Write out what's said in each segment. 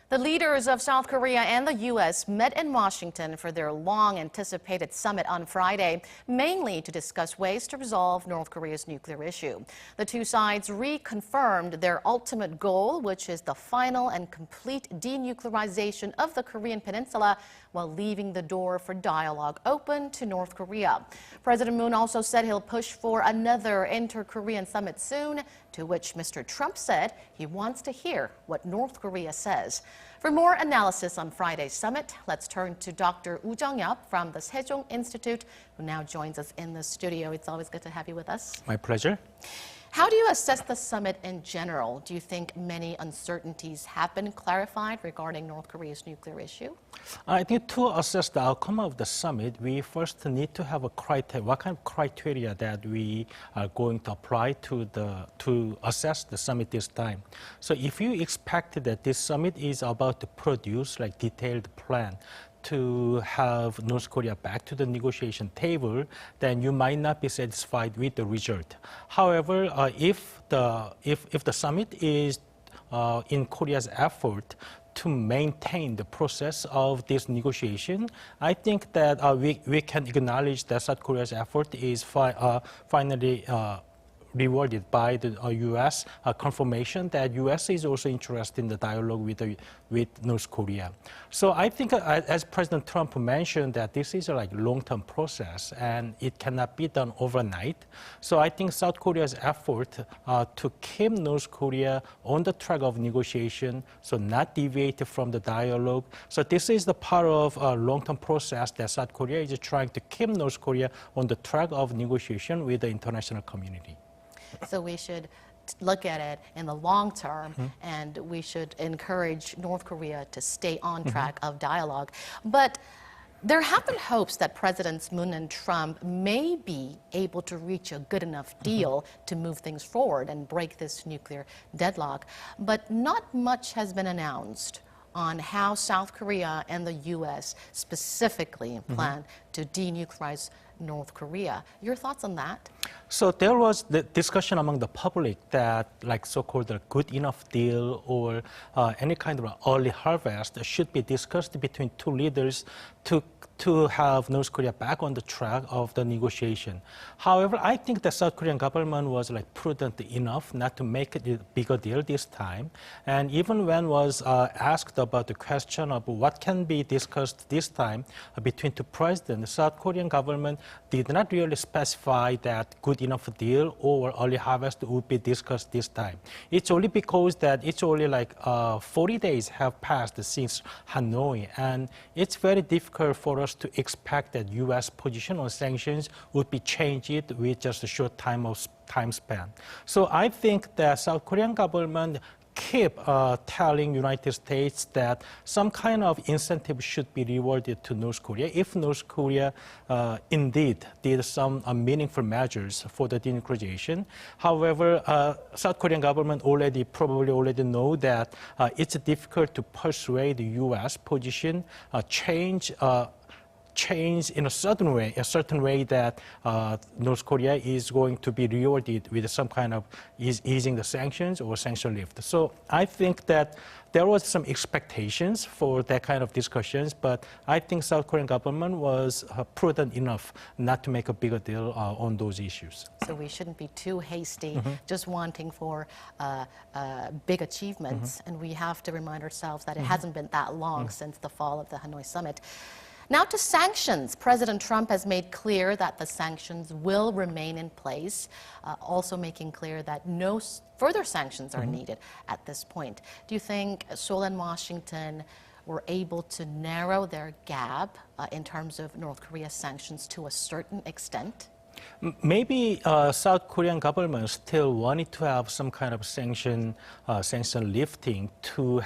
The leaders of South Korea and the U.S. met in Washington for their long-anticipated summit on Friday, mainly to discuss ways to resolve North Korea's nuclear issue. The two sides reconfirmed their ultimate goal, which is the final and complete denuclearization of the Korean Peninsula, while leaving the door for dialogue open to North Korea. President Moon also said he'll push for another inter-Korean summit soon, to which Mr. Trump said he wants to hear what North Korea says. For more analysis on Friday's summit, let's turn to Dr. Jung-yeop from the Sejong Institute, who now joins us in the studio. It's always good to have you with us. My pleasure. How do you assess the summit in general? Do you think many uncertainties have been clarified regarding North Korea's nuclear issue? I think to assess the outcome of the summit, we first need to have a criteria, what kind of criteria that we are going to apply to assess the summit this time. So if you expect that this summit is about to produce like detailed plan to have North Korea back to the negotiation table, then you might not be satisfied with the result. However, if the summit is in Korea's effort to maintain the process of this negotiation, I think that we can acknowledge that South Korea's effort is finally rewarded by the U.S. Confirmation that U.S. is also interested in the dialogue with North Korea. So I think, as President Trump mentioned, that this is a long-term process and it cannot be done overnight. So I think South Korea's effort to keep North Korea on the track of negotiation, so not deviate from the dialogue. So this is the part of a long-term process that South Korea is trying to keep North Korea on the track of negotiation with the international community. So we should look at it in the long term, and we should encourage North Korea to stay on track of dialogue. But there have been hopes that Presidents Moon and Trump may be able to reach a good enough deal to move things forward and break this nuclear deadlock. But not much has been announced on how South Korea and the U.S. specifically plan to denuclearize North Korea. Your thoughts on that? So there was the discussion among the public that so-called a good enough deal or any kind of early harvest should be discussed between two leaders to have North Korea back on the track of the negotiation. However, I think the South Korean government was prudent enough not to make it a bigger deal this time. And even when was asked about the question of what can be discussed this time between two presidents, the South Korean government did not really specify that good enough deal or early harvest would be discussed this time. It's only because that it's only 40 days have passed since Hanoi, and it's very difficult for us to expect that U.S. position on sanctions would be changed with just a short time span. So I think that South Korean government keep telling United States that some kind of incentive should be rewarded to North Korea if North Korea indeed did some meaningful measures for the denuclearization. However, South Korean government probably already know that it's difficult to persuade the U.S. position change in a certain way that North Korea is going to be rewarded with some kind of easing the sanctions or sanction lift. So I think that there was some expectations for that kind of discussions, but I think South Korean government was prudent enough not to make a bigger deal on those issues. So we shouldn't be too hasty, just wanting for big achievements, and we have to remind ourselves that it hasn't been that long since the fall of the Hanoi summit. Now to sanctions. President Trump has made clear that the sanctions will remain in place, also making clear that no further sanctions are needed at this point. Do you think Seoul and Washington were able to narrow their gap in terms of North Korea's sanctions to a certain extent? Maybe South Korean government still wanted to have some kind of sanction lifting to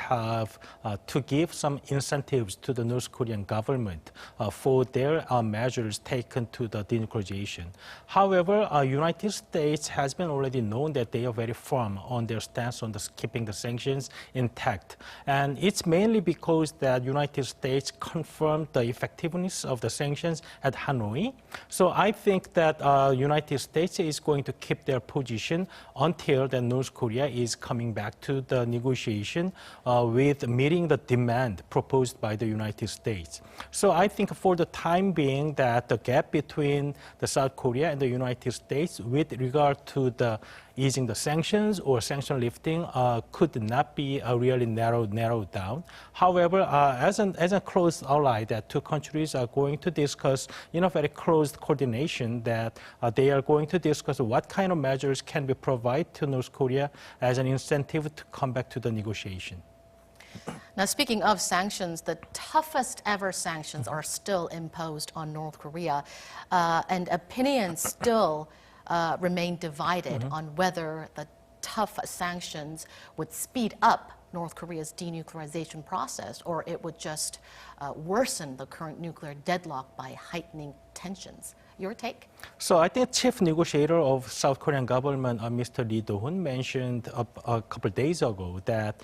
give some incentives to the North Korean government for their measures taken to the denuclearization. However, United States has been already known that they are very firm on their stance on keeping the sanctions intact, and it's mainly because that United States confirmed the effectiveness of the sanctions at Hanoi. So I think that United States is going to keep their position until the North Korea is coming back to the negotiation with meeting the demand proposed by the United States. So I think for the time being that the gap between the South Korea and the United States with regard to the easing the sanctions or sanction lifting could not be really narrowed down. However, as a close ally, that two countries are going to discuss in a very close coordination that they are going to discuss what kind of measures can be provided to North Korea as an incentive to come back to the negotiation. Now, speaking of sanctions, the toughest ever sanctions are still imposed on North Korea, and opinions still remain divided on whether the tough sanctions would speed up North Korea's denuclearization process or it would just worsen the current nuclear deadlock by heightening tensions. Your take? So I think chief negotiator of South Korean government, Mr. Lee Do-hoon, mentioned a couple of days ago that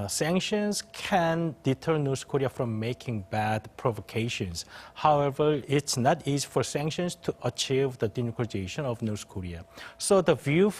sanctions can deter North Korea from making bad provocations. However, it's not easy for sanctions to achieve the denuclearization of North Korea. So the view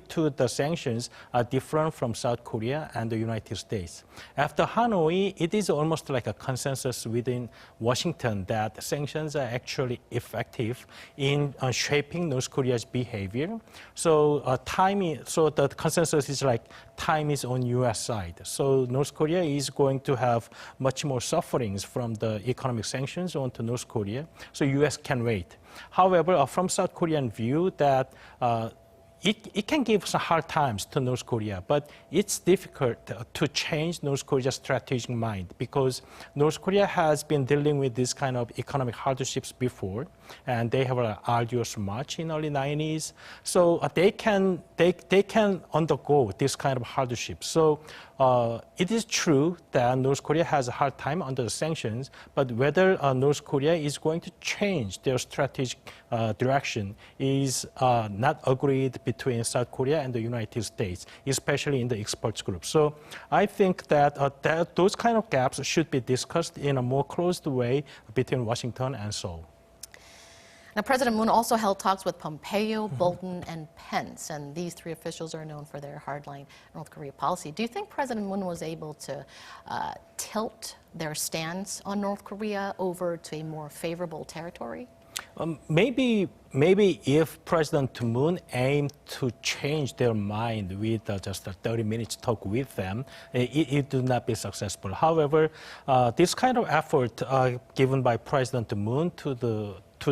to the sanctions are different from South Korea and the United States. After Hanoi, it is almost like a consensus within Washington that sanctions are actually effective in shaping North Korea's behavior. So the consensus is like time is on U.S. side. So North Korea is going to have much more sufferings from the economic sanctions onto North Korea. So U.S. can wait. However, from South Korean view, that it can give some hard times to North Korea, but it's difficult to change North Korea's strategic mind because North Korea has been dealing with this kind of economic hardships before, and they have an arduous march in early 90s. So they can undergo this kind of hardship. So it is true that North Korea has a hard time under the sanctions, but whether North Korea is going to change their strategic direction is not agreed between South Korea and the United States, especially in the experts group. So I think that, those kind of gaps should be discussed in a more closed way between Washington and Seoul. Now, President Moon also held talks with Pompeo, Bolton, and Pence, and these three officials are known for their hardline North Korea policy. Do you think President Moon was able to tilt their stance on North Korea over to a more favorable territory? Maybe if President Moon aimed to change their mind with just a 30-minute talk with them, it would not be successful. However, this kind of effort given by President Moon to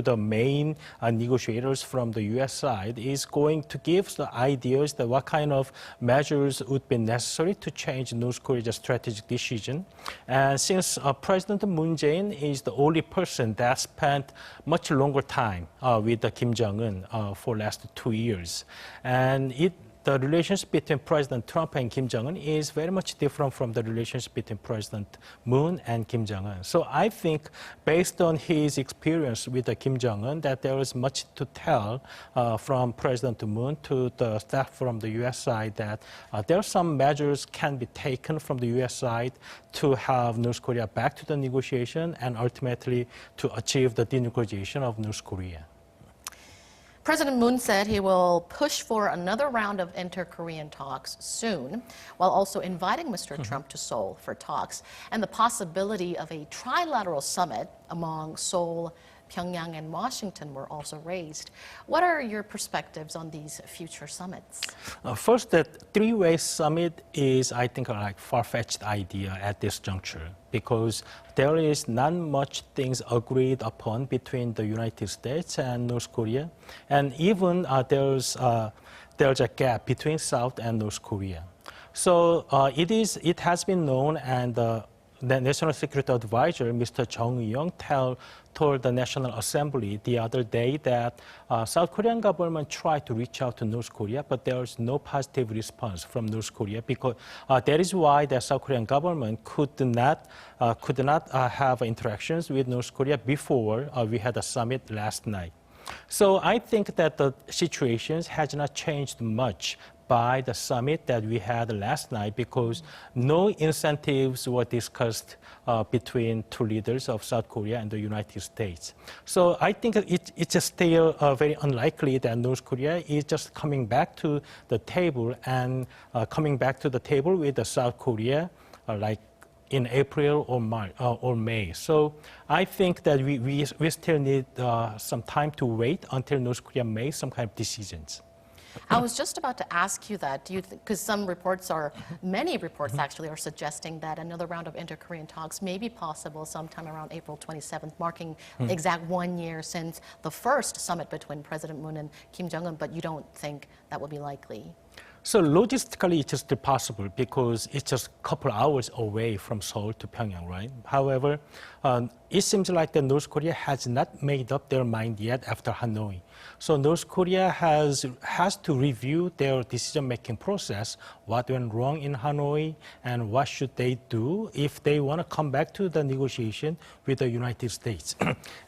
the main negotiators from the U.S. side is going to give the ideas that what kind of measures would be necessary to change North Korea's strategic decision. And since President Moon Jae-in is the only person that spent much longer time with Kim Jong-un for last 2 years, and the relationship between President Trump and Kim Jong-un is very much different from the relationship between President Moon and Kim Jong-un. So I think based on his experience with Kim Jong-un that there is much to tell from President Moon to the staff from the U.S. side that there are some measures can be taken from the U.S. side to have North Korea back to the negotiation and ultimately to achieve the denuclearization of North Korea. President Moon said he will push for another round of inter-Korean talks soon, while also inviting Mr. Trump to Seoul for talks, and the possibility of a trilateral summit among Seoul, Pyongyang, and Washington were also raised. What are your perspectives on these future summits? First, that three-way summit is, I think, a far-fetched idea at this juncture because there is not much things agreed upon between the United States and North Korea, and even there's a gap between South and North Korea. So it has been known, and the National Security Advisor, Mr. Jung-yeop, told the National Assembly the other day that South Korean government tried to reach out to North Korea, but there was no positive response from North Korea because that is why the South Korean government could not have interactions with North Korea before we had a summit last night. So I think that the situation has not changed much by the summit that we had last night because no incentives were discussed between two leaders of South Korea and the United States. So I think it's still very unlikely that North Korea is just coming back to the table and coming back to the table with the South Korea like in April or May. So I think that we still need some time to wait until North Korea makes some kind of decisions. I was just about to ask you that. Do you, because some reports are, many reports actually are suggesting that another round of inter-Korean talks may be possible sometime around April 27th, marking the exact 1 year since the first summit between President Moon and Kim Jong-un, but you don't think that will be likely? So logistically, it's still possible because it's just a couple hours away from Seoul to Pyongyang, right? However, it seems like that North Korea has not made up their mind yet after Hanoi. So North Korea has to review their decision-making process, what went wrong in Hanoi, and what should they do if they want to come back to the negotiation with the United States.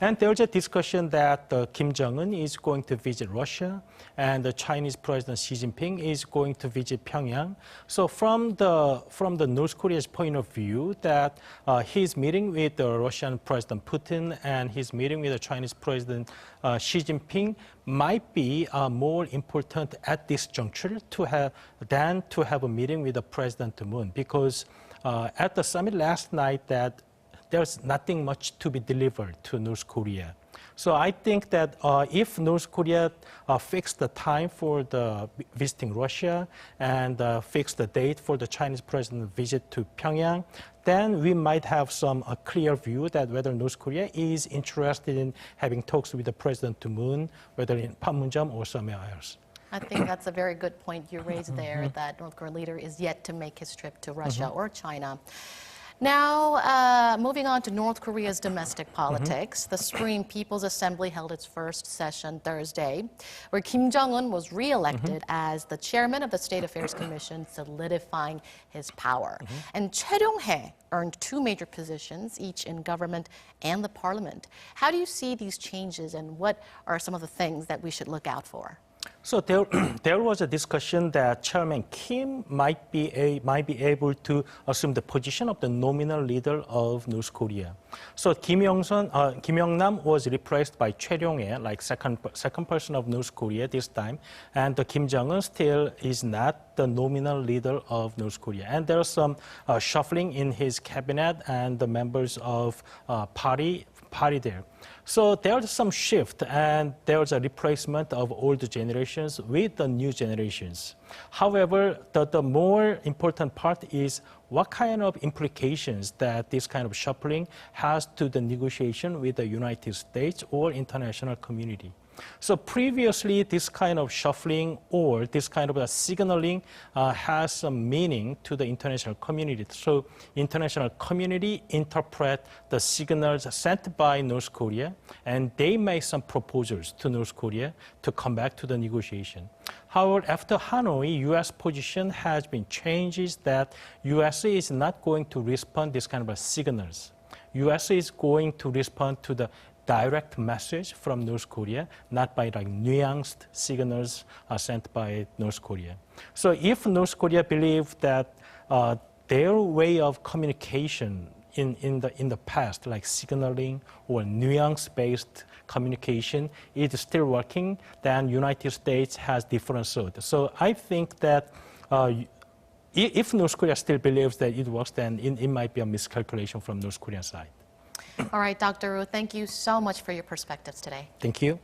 And there's a discussion that Kim Jong-un is going to visit Russia, and the Chinese President Xi Jinping is going to visit Pyongyang. So from the North Korea's point of view, that his meeting with the Russian President Putin and his meeting with the Chinese President Xi Jinping might be more important at this juncture than to have a meeting with the President Moon, because at the summit last night that there's nothing much to be delivered to North Korea. So I think that if North Korea fixed the time for the visiting Russia and fixed the date for the Chinese president's visit to Pyongyang, then we might have some clear view that whether North Korea is interested in having talks with the President Moon, whether in Panmunjom or somewhere else. I think that's a very good point you raised there, that North Korean leader is yet to make his trip to Russia or China. Now, moving on to North Korea's domestic politics, the Supreme People's Assembly held its first session Thursday, where Kim Jong-un was re-elected as the chairman of the State Affairs Commission, solidifying his power. And Choi Ryong-hae earned two major positions, each in government and the parliament. How do you see these changes, and what are some of the things that we should look out for? So there was a discussion that Chairman Kim might be able to assume the position of the nominal leader of North Korea. So Kim Yong-nam was replaced by Choi Ryong-hae, like second person of North Korea this time, and Kim Jong-un still is not the nominal leader of North Korea. And there was some shuffling in his cabinet and the members of party there. So there's some shift, and there's a replacement of old generations with the new generations. However, the more important part is what kind of implications that this kind of shuffling has to the negotiation with the United States or international community. So previously, this kind of shuffling or this kind of signaling has some meaning to the international community. So international community interpret the signals sent by North Korea, and they make some proposals to North Korea to come back to the negotiation. However, after Hanoi, U.S. position has been changed that USA is not going to respond this kind of signals. USA is going to respond to the direct message from North Korea, not by like nuanced signals sent by North Korea. So if North Korea believes that their way of communication in the past, like signaling or nuance-based communication, is still working, then United States has different thoughts. So I think that if North Korea still believes that it works, then it might be a miscalculation from North Korean side. All right, Dr. Ru, thank you so much for your perspectives today. Thank you.